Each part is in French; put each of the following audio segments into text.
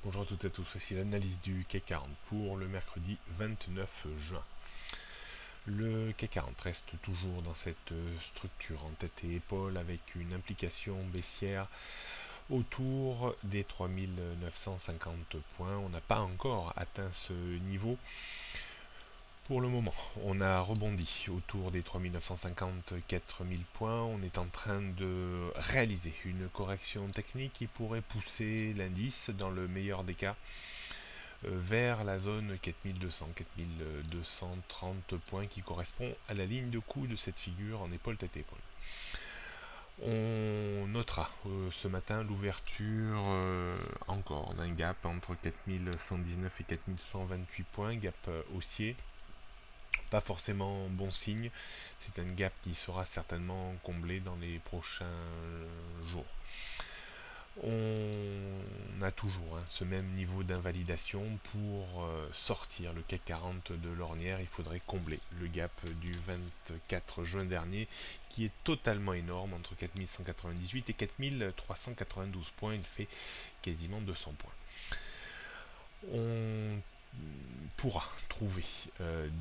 Bonjour à toutes et à tous, voici l'analyse du CAC 40 pour le mercredi 29 juin. Le CAC 40 reste toujours dans cette structure en tête et épaule avec une implication baissière autour des 3950 points. On n'a pas encore atteint ce niveau. Pour le moment, on a rebondi autour des 3950-4000 points. On est en train de réaliser une correction technique qui pourrait pousser l'indice, dans le meilleur des cas, vers la zone 4200-4230 points qui correspond à la ligne de coup de cette figure en épaule tête épaule. On notera ce matin l'ouverture encore d'un gap entre 4119 et 4128 points, gap haussier. Pas forcément bon signe, c'est un gap qui sera certainement comblé dans les prochains jours. On a toujours ce même niveau d'invalidation. Pour sortir le CAC 40 de l'ornière, il faudrait combler le gap du 24 juin dernier qui est totalement énorme, entre 4198 et 4392 points. Il fait quasiment 200 points. On pourra trouver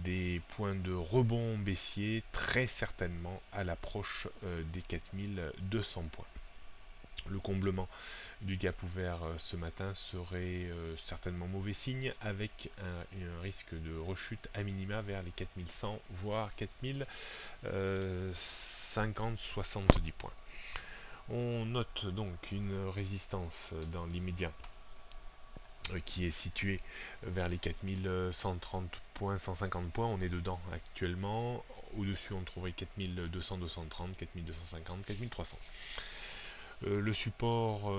des points de rebond baissier très certainement à l'approche des 4200 points. Le comblement du gap ouvert ce matin serait certainement mauvais signe, avec un risque de rechute à minima vers les 4100 voire 4050-70 points. On note donc une résistance dans l'immédiat qui est située vers les 4130 points, 150 points. On est dedans actuellement. Au-dessus, on trouverait 4200, 230, 4250, 4300. Le support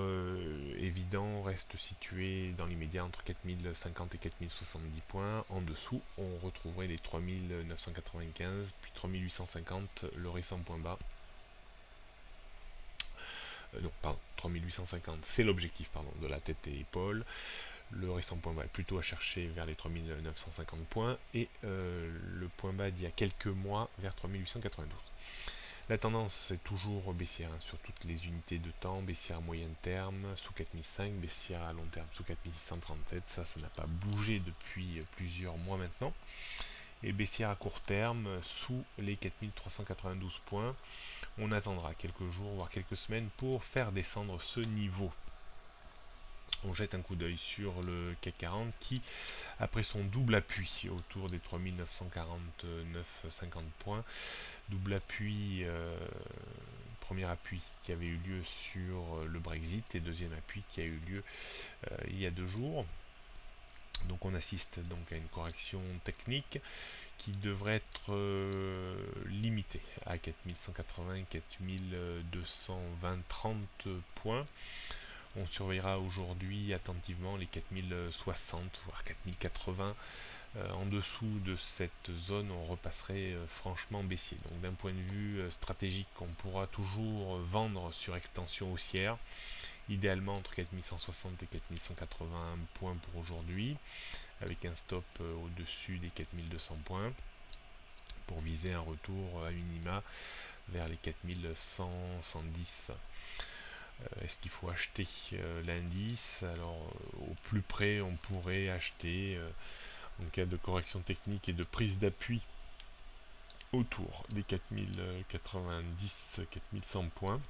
évident reste situé dans l'immédiat entre 4050 et 4070 points. En dessous, on retrouverait les 3995, puis 3850, le récent point bas. Non, pardon, 3850, c'est l'objectif de la tête et épaule. Le récent point bas est plutôt à chercher vers les 3950 points et le point bas d'il y a quelques mois vers 3892. La tendance est toujours baissière sur toutes les unités de temps, baissière à moyen terme sous 4005, baissière à long terme sous 4637, ça n'a pas bougé depuis plusieurs mois maintenant, et baissière à court terme sous les 4392 points. On attendra quelques jours, voire quelques semaines pour faire descendre ce niveau. On jette un coup d'œil sur le CAC 40 qui, après son double appui autour des 3949-50 points, double appui, premier appui qui avait eu lieu sur le Brexit et deuxième appui qui a eu lieu il y a 2 jours. Donc on assiste donc à une correction technique qui devrait être limitée à 4180, 4220, 30 points. On surveillera aujourd'hui attentivement les 4060 voire 4080. En dessous de cette zone, on repasserait franchement baissier. Donc d'un point de vue stratégique, on pourra toujours vendre sur extension haussière, idéalement entre 4160 et 4180 points pour aujourd'hui, avec un stop au-dessus des 4200 points, pour viser un retour à minima vers les 4110. Est-ce qu'il faut acheter l'indice? Alors au plus près, on pourrait acheter en cas de correction technique et de prise d'appui autour des 4090-4100 points,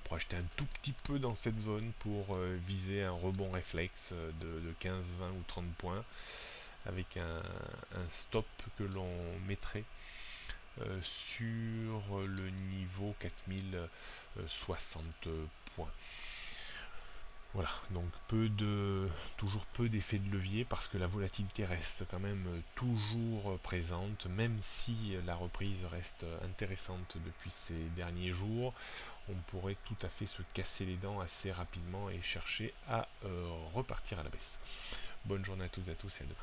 pour acheter un tout petit peu dans cette zone pour viser un rebond réflexe de 15, 20 ou 30 points, avec un stop que l'on mettrait sur le niveau 4060 points. Voilà, donc toujours peu d'effet de levier, parce que la volatilité reste quand même toujours présente, même si la reprise reste intéressante depuis ces derniers jours. On pourrait tout à fait se casser les dents assez rapidement et chercher à repartir à la baisse. Bonne journée à toutes et à tous et à demain.